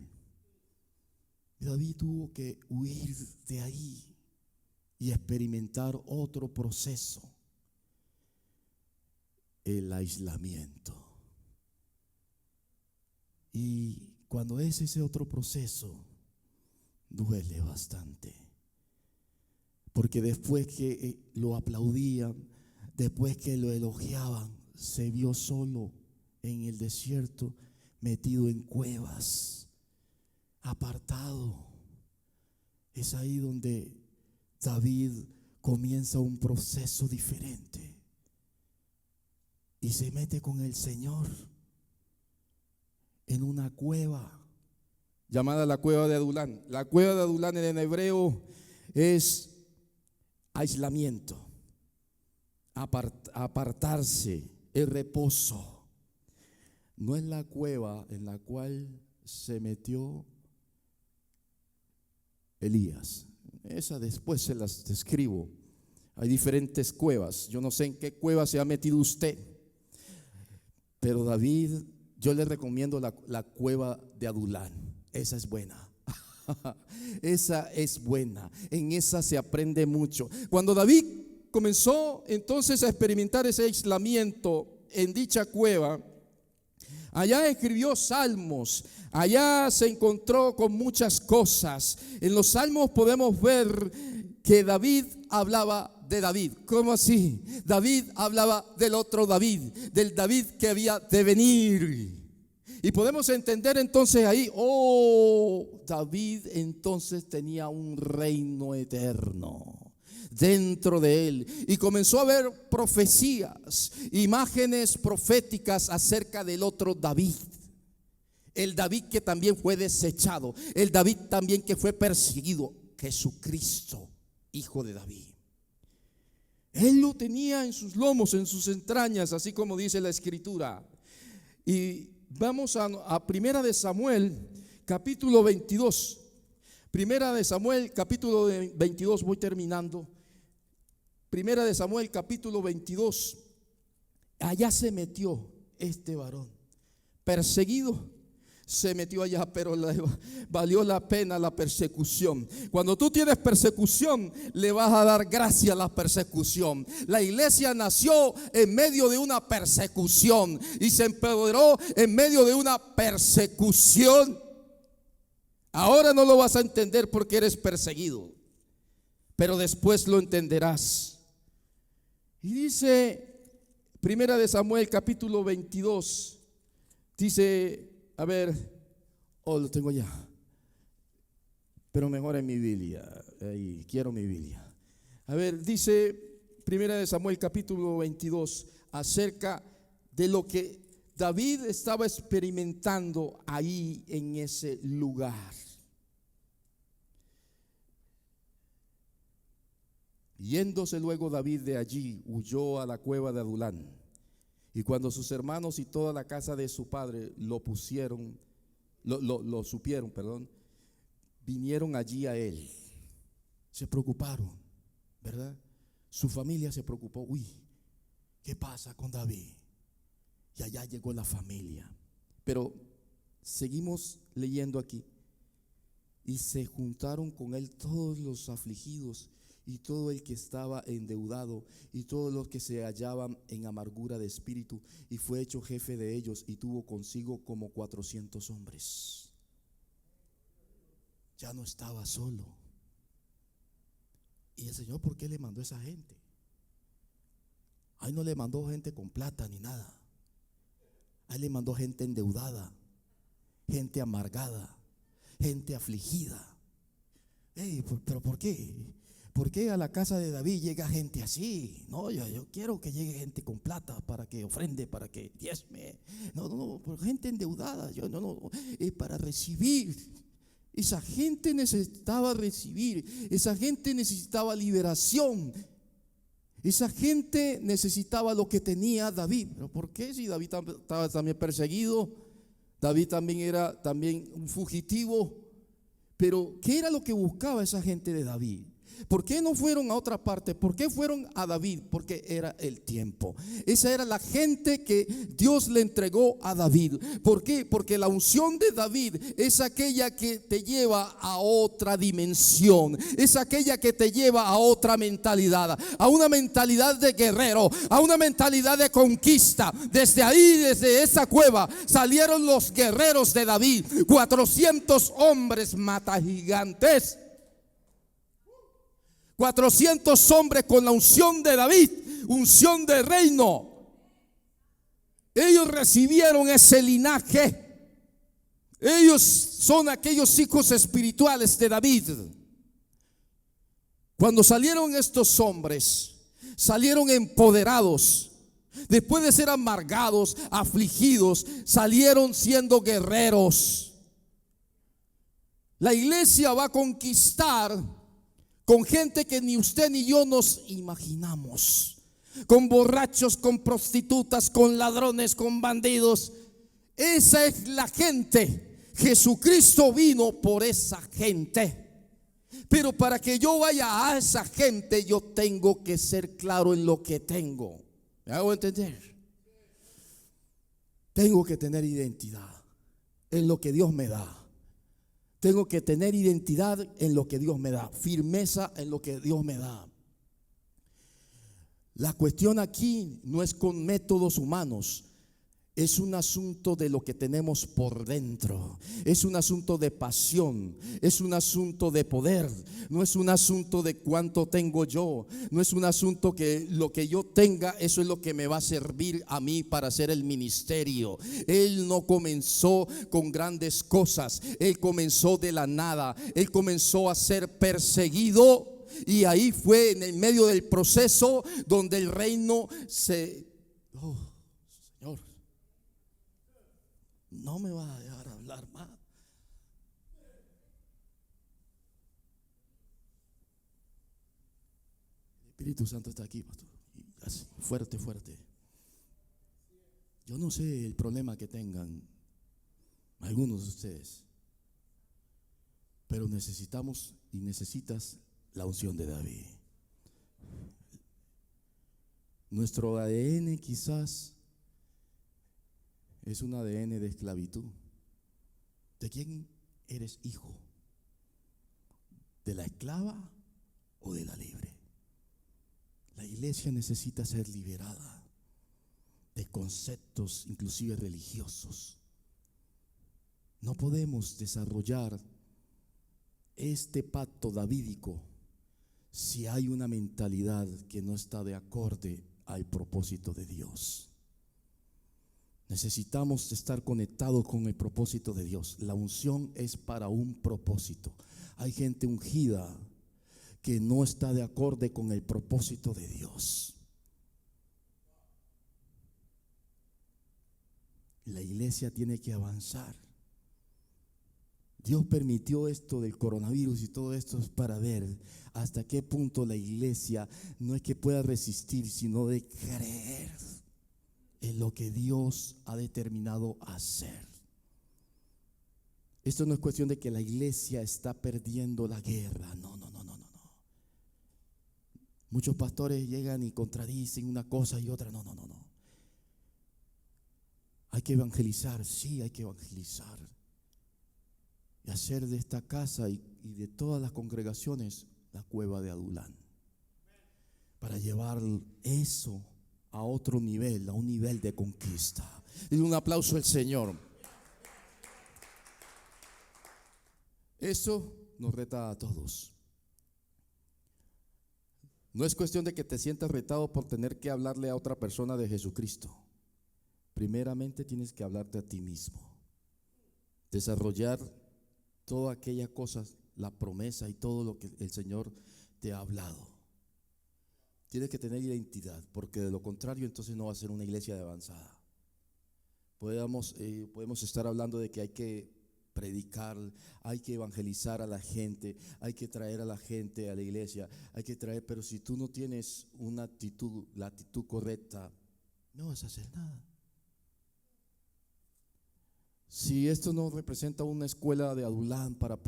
Y David tuvo que huir de ahí y experimentar otro proceso. El aislamiento. Y cuando es ese otro proceso, duele bastante. Porque después que lo aplaudían, después que lo elogiaban, se vio solo en el desierto, metido en cuevas, apartado. Es ahí donde David comienza un proceso diferente y se mete con el Señor en una cueva llamada la cueva de Adulán. La cueva de Adulán en hebreo es aislamiento, apartarse, el reposo. No es la cueva en la cual se metió Elías. Esa después se las describo. Hay diferentes cuevas. Yo no sé en qué cueva se ha metido usted, pero David, yo le recomiendo la cueva de Adulán. Esa es buena. Esa es buena. En esa se aprende mucho. Cuando David comenzó entonces a experimentar ese aislamiento en dicha cueva, allá escribió salmos, allá se encontró con muchas cosas. En los salmos podemos ver que David hablaba de David. ¿Cómo así? David hablaba del otro David, del David que había de venir. Y podemos entender entonces ahí, David entonces tenía un reino eterno dentro de él. Y comenzó a ver profecías, imágenes proféticas acerca del otro David. El David que también fue desechado, el David también que fue perseguido, Jesucristo, hijo de David. Él lo tenía en sus lomos, en sus entrañas, así como dice la escritura. Y vamos a Primera de Samuel, capítulo 22. Primera de Samuel, capítulo 22, voy terminando. Primera de Samuel, capítulo 22. Allá se metió este varón, perseguido. Se metió allá, pero valió la pena la persecución. Cuando tú tienes persecución, le vas a dar gracia a la persecución. La iglesia nació en medio de una persecución y se empoderó en medio de una persecución. Ahora no lo vas a entender porque eres perseguido, pero después lo entenderás. Y dice Primera de Samuel, capítulo 22, dice... A ver, lo tengo ya, pero mejor en mi Biblia, ahí, quiero mi Biblia. A ver, dice Primera de Samuel capítulo 22 acerca de lo que David estaba experimentando ahí en ese lugar. Yéndose luego David de allí, huyó a la cueva de Adulán. Y cuando sus hermanos y toda la casa de su padre lo supieron, vinieron allí a él. Se preocuparon, ¿verdad? Su familia se preocupó. Uy, ¿qué pasa con David? Y allá llegó la familia. Pero seguimos leyendo aquí. Y se juntaron con él todos los afligidos y todo el que estaba endeudado y todos los que se hallaban en amargura de espíritu, y fue hecho jefe de ellos y tuvo consigo como 400 hombres. Ya no estaba solo. ¿Y el Señor por qué le mandó esa gente? Ahí no le mandó gente con plata ni nada. Ahí le mandó gente endeudada, gente amargada, gente afligida. ¿Pero por qué? ¿Por qué a la casa de David llega gente así? No, yo quiero que llegue gente con plata para que ofrende, para que diezme. No, por gente endeudada. Para recibir. Esa gente necesitaba recibir. Esa gente necesitaba liberación. Esa gente necesitaba lo que tenía David. ¿Pero por qué? Si David estaba también perseguido, David también era un fugitivo. Pero ¿qué era lo que buscaba esa gente de David? ¿Por qué no fueron a otra parte? ¿Por qué fueron a David? Porque era el tiempo. Esa era la gente que Dios le entregó a David. ¿Por qué? Porque la unción de David es aquella que te lleva a otra dimensión. Es aquella que te lleva a otra mentalidad. A una mentalidad de guerrero. A una mentalidad de conquista. Desde ahí, desde esa cueva, salieron los guerreros de David. 400 hombres mata gigantes. 400 hombres con la unción de David, unción de reino. Ellos recibieron ese linaje. Ellos son aquellos hijos espirituales de David. Cuando salieron estos hombres, salieron empoderados. Después de ser amargados, afligidos, salieron siendo guerreros. La iglesia va a conquistar con gente que ni usted ni yo nos imaginamos, con borrachos, con prostitutas, con ladrones, con bandidos. Esa es la gente. Jesucristo vino por esa gente. Pero para que yo vaya a esa gente, yo tengo que ser claro en lo que tengo. ¿Me hago entender? Tengo que tener identidad en lo que Dios me da. Tengo que tener identidad en lo que Dios me da, firmeza en lo que Dios me da. La cuestión aquí no es con métodos humanos. Es un asunto de lo que tenemos por dentro. Es un asunto de pasión. Es un asunto de poder. No es un asunto de cuánto tengo yo. No es un asunto que lo que yo tenga, eso es lo que me va a servir a mí para hacer el ministerio. Él no comenzó con grandes cosas. Él comenzó de la nada. Él comenzó a ser perseguido. Y ahí fue en el medio del proceso donde el reino se... Señor, no me va a dejar hablar más. El Espíritu Santo está aquí, pastor. Así, fuerte, fuerte. Yo no sé el problema que tengan algunos de ustedes, pero necesitamos y necesitas la unción de David. Nuestro ADN quizás es un ADN de esclavitud. ¿De quién eres hijo? ¿De la esclava o de la libre? La iglesia necesita ser liberada de conceptos inclusive religiosos. No podemos desarrollar este pacto davídico si hay una mentalidad que no está de acorde al propósito de Dios. Necesitamos estar conectados con el propósito de Dios. La unción es para un propósito. Hay gente ungida que no está de acorde con el propósito de Dios. La iglesia tiene que avanzar. Dios permitió esto del coronavirus y todo esto para ver hasta qué punto la iglesia no es que pueda resistir, sino de creer en lo que Dios ha determinado hacer. Esto no es cuestión de que la iglesia está perdiendo la guerra. No. Muchos pastores llegan y contradicen una cosa y otra. No. Hay que evangelizar, sí, hay que evangelizar. Y hacer de esta casa y de todas las congregaciones la cueva de Adulán. Para llevar eso a otro nivel, a un nivel de conquista. Dile un aplauso al Señor. Eso nos reta a todos. No es cuestión de que te sientas retado por tener que hablarle a otra persona de Jesucristo. Primeramente tienes que hablarte a ti mismo. Desarrollar todas aquellas cosas, la promesa y todo lo que el Señor te ha hablado. Tienes que tener identidad, porque de lo contrario entonces no va a ser una iglesia de avanzada. Podemos estar hablando de que hay que predicar, hay que evangelizar a la gente, hay que traer a la gente a la iglesia, pero si tú no tienes la actitud correcta, no vas a hacer nada. Si esto no representa una escuela de Adulán para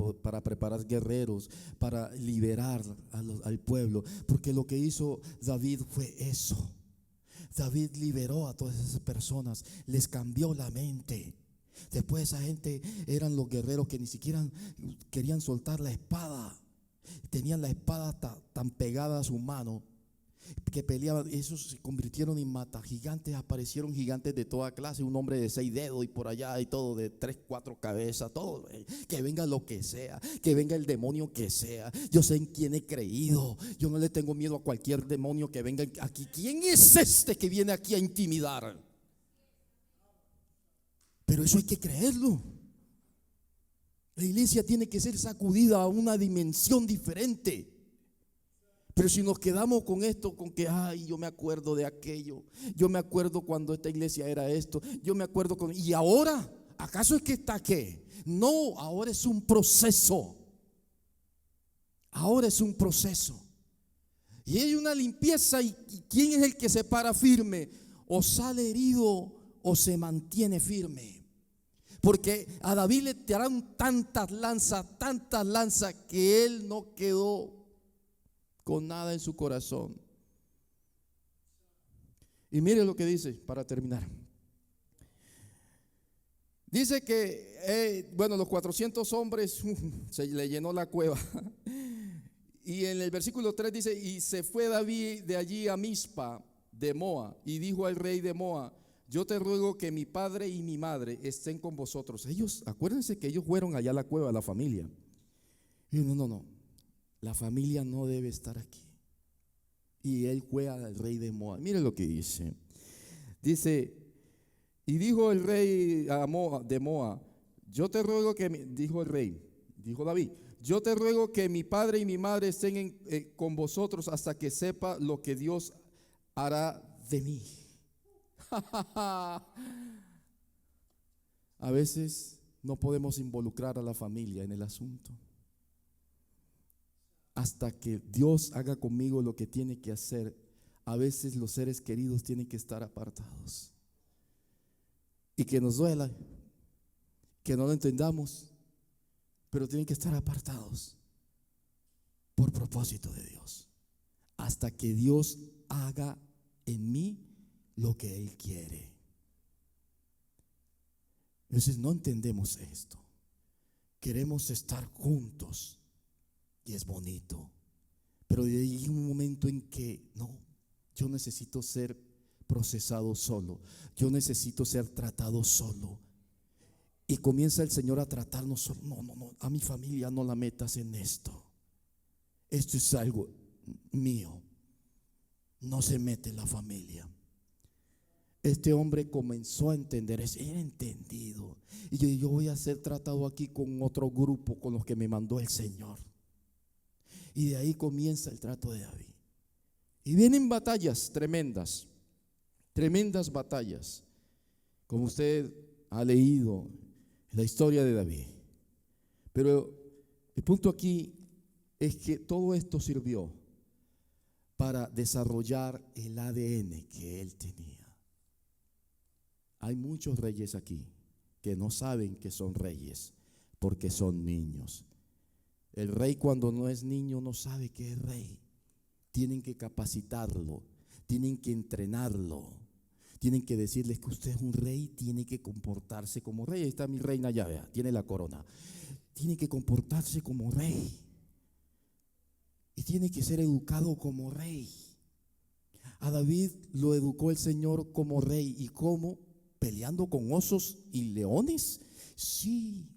preparar guerreros, para liberar al pueblo, porque lo que hizo David fue eso. David liberó a todas esas personas, les cambió la mente. Después esa gente eran los guerreros que ni siquiera querían soltar la espada. Tenían la espada tan pegada a su mano que peleaban. Esos se convirtieron en matagigantes. Aparecieron gigantes de toda clase. Un hombre de 6 dedos y por allá y todo, de 3, 4 cabezas, todo. Que venga lo que sea, que venga el demonio que sea. Yo sé en quién he creído. Yo no le tengo miedo a cualquier demonio que venga aquí. ¿Quién es este que viene aquí a intimidar? Pero eso hay que creerlo. La iglesia tiene que ser sacudida a una dimensión diferente. Pero si nos quedamos con esto, con que yo me acuerdo de aquello, yo me acuerdo cuando esta iglesia era esto, yo me acuerdo y ahora, ¿acaso es que está qué? No, ahora es un proceso. Ahora es un proceso. Y hay una limpieza. ¿Y quién es el que se para firme? O sale herido o se mantiene firme. Porque a David le tiraron tantas lanzas que él no quedó con nada en su corazón. Y mire lo que dice para terminar. Dice que los 400 hombres se le llenó la cueva. Y en el versículo 3 dice: y se fue David de allí a Mizpa de Moab, y dijo al rey de Moab: yo te ruego que mi padre y mi madre estén con vosotros. Acuérdense que ellos fueron allá a la cueva, la familia. Y no, la familia no debe estar aquí. Y él fue al rey de Moab. Mire lo que dice. Dice: y dijo el rey de Moab: yo te ruego que, dijo David, yo te ruego que mi padre y mi madre estén con vosotros hasta que sepa lo que Dios hará de mí. A veces no podemos involucrar a la familia en el asunto. Hasta que Dios haga conmigo lo que tiene que hacer, a veces los seres queridos tienen que estar apartados. Y que nos duela, que no lo entendamos, pero tienen que estar apartados por propósito de Dios. Hasta que Dios haga en mí lo que Él quiere. Entonces no entendemos esto. Queremos estar juntos y es bonito, pero hay un momento en que no, yo necesito ser procesado solo, yo necesito ser tratado solo. Y comienza el Señor a tratarnos solo. No, a mi familia no la metas en esto. Esto es algo mío. No se mete en la familia. Este hombre comenzó a entender, era entendido. Y yo voy a ser tratado aquí con otro grupo con los que me mandó el Señor. Y de ahí comienza el trato de David. Y vienen batallas tremendas batallas. Como usted ha leído la historia de David. Pero el punto aquí es que todo esto sirvió para desarrollar el ADN que él tenía. Hay muchos reyes aquí que no saben que son reyes porque son niños. El rey, cuando no es niño, no sabe que es rey. Tienen que capacitarlo, tienen que entrenarlo, tienen que decirles que usted es un rey, tiene que comportarse como rey. Ahí está mi reina ya, vea, tiene la corona. Tiene que comportarse como rey y tiene que ser educado como rey. A David lo educó el Señor como rey. ¿Y cómo? ¿Peleando con osos y leones? Sí,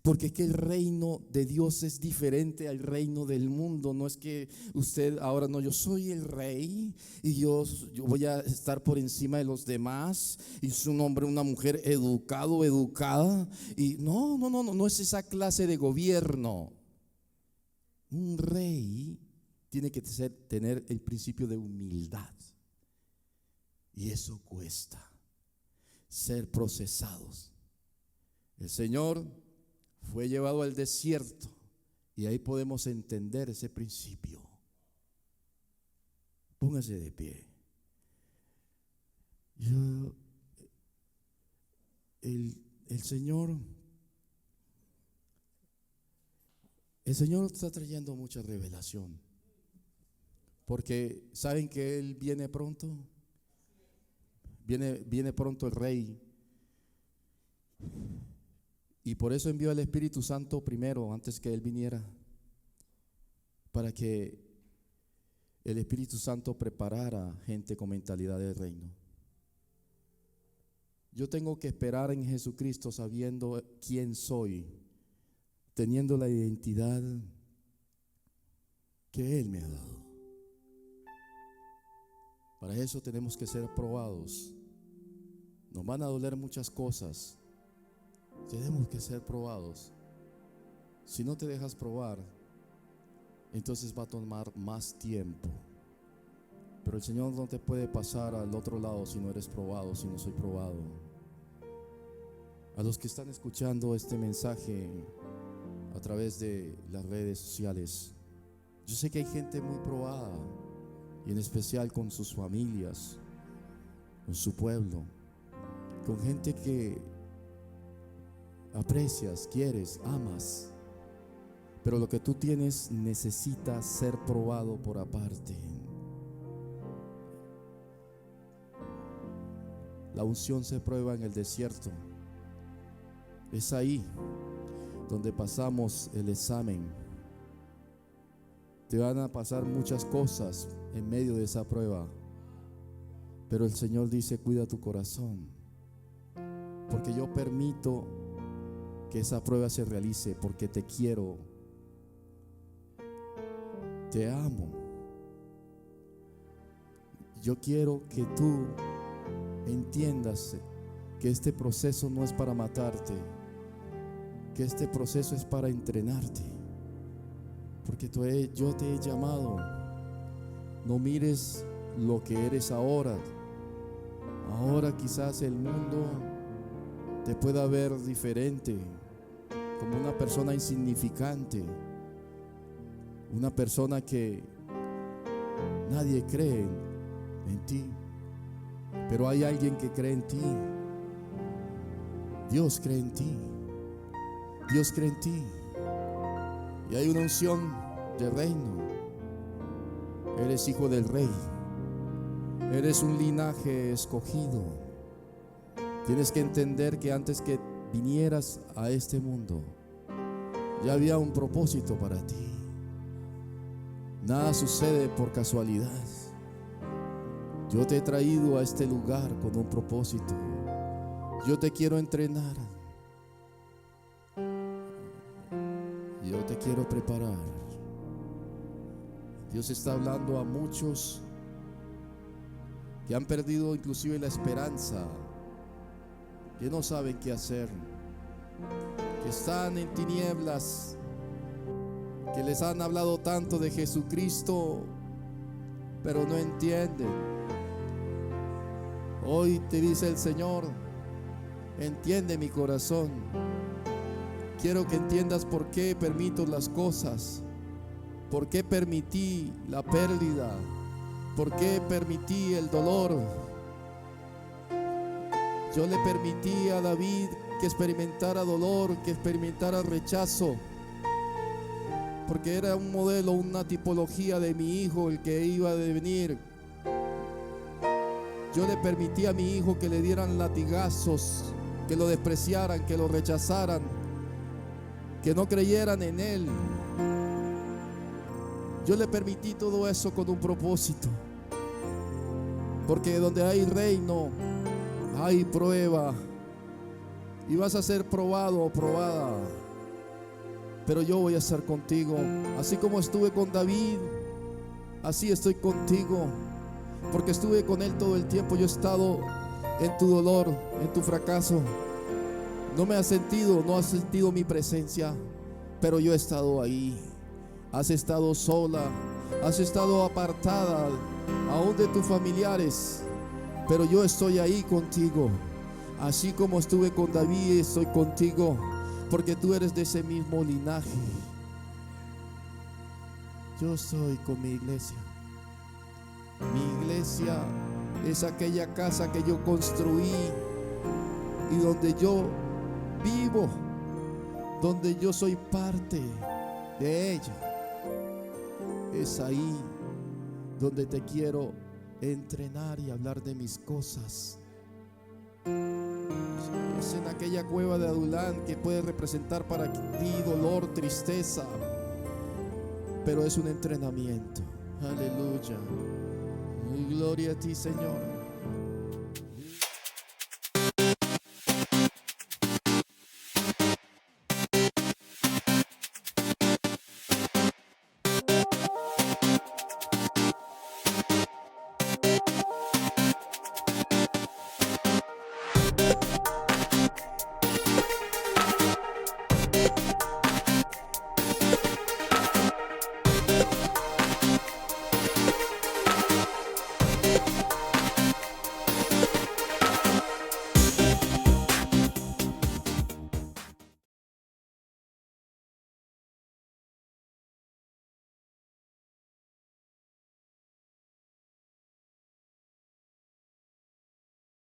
porque es que el reino de Dios es diferente al reino del mundo. No es que usted ahora, no, yo soy el rey y yo voy a estar por encima de los demás y es un hombre, una mujer educado, educada. Y no es esa clase de gobierno. Un rey tiene que tener el principio de humildad, y eso cuesta, ser procesados. El Señor fue llevado al desierto y ahí podemos entender ese principio. Póngase de pie. El Señor está trayendo mucha revelación, porque saben que Él viene pronto. Viene pronto el Rey. Y por eso envió al Espíritu Santo primero, antes que Él viniera, para que el Espíritu Santo preparara gente con mentalidad del reino. Yo tengo que esperar en Jesucristo sabiendo quién soy, teniendo la identidad que Él me ha dado. Para eso tenemos que ser probados. Nos van a doler muchas cosas. Tenemos que ser probados. Si no te dejas probar, entonces va a tomar más tiempo. Pero el Señor no te puede pasar al otro lado si no eres probado, si no soy probado. A los que están escuchando este mensaje a través de las redes sociales, yo sé que hay gente muy probada, y en especial con sus familias, con su pueblo, con gente que aprecias, quieres, amas, pero lo que tú tienes necesita ser probado por aparte. La unción se prueba en el desierto. Es ahí donde pasamos el examen. Te van a pasar muchas cosas en medio de esa prueba, pero el Señor dice: cuida tu corazón, porque yo permito que esa prueba se realice, porque te quiero, te amo. Yo quiero que tú entiendas que este proceso no es para matarte, que este proceso es para entrenarte, porque yo te he llamado. No mires lo que eres ahora. Ahora quizás el mundo te pueda ver diferente, como una persona insignificante, una persona que nadie cree en ti, pero hay alguien que cree en ti. Dios cree en ti. Dios cree en ti. Y hay una unción de reino. Eres hijo del Rey. Eres un linaje escogido. Tienes que entender que antes que vinieras a este mundo, ya había un propósito para ti. Nada sucede por casualidad. Yo te he traído a este lugar con un propósito. Yo te quiero entrenar. Yo te quiero preparar. Dios está hablando a muchos que han perdido inclusive la esperanza, que no saben qué hacer, que están en tinieblas, que les han hablado tanto de Jesucristo, pero no entienden. Hoy te dice el Señor: Entiende mi corazón. Quiero que entiendas por qué permito las cosas, por qué permití la pérdida, por qué permití el dolor. Yo le permití a David que experimentara dolor, que experimentara rechazo, porque era un modelo, una tipología de mi hijo, el que iba a devenir. Yo le permití a mi hijo que le dieran latigazos, que lo despreciaran, que lo rechazaran, que no creyeran en él. Yo le permití todo eso con un propósito, porque donde hay reino hay prueba, y vas a ser probado o probada, pero yo voy a estar contigo. Así como estuve con David, así estoy contigo, porque estuve con él todo el tiempo. Yo he estado en tu dolor, en tu fracaso. No me has sentido, no has sentido mi presencia, pero yo he estado ahí. Has estado sola, has estado apartada aún de tus familiares, pero yo estoy ahí contigo. Así como estuve con David, estoy contigo, porque tú eres de ese mismo linaje. Yo estoy con mi iglesia. Mi iglesia es aquella casa que yo construí y donde yo vivo, donde yo soy parte de ella. Es ahí donde te quiero entrenar y hablar de mis cosas. Es en aquella cueva de Adulán que puede representar para ti dolor, tristeza, pero es un entrenamiento. Aleluya. Y gloria a ti, Señor.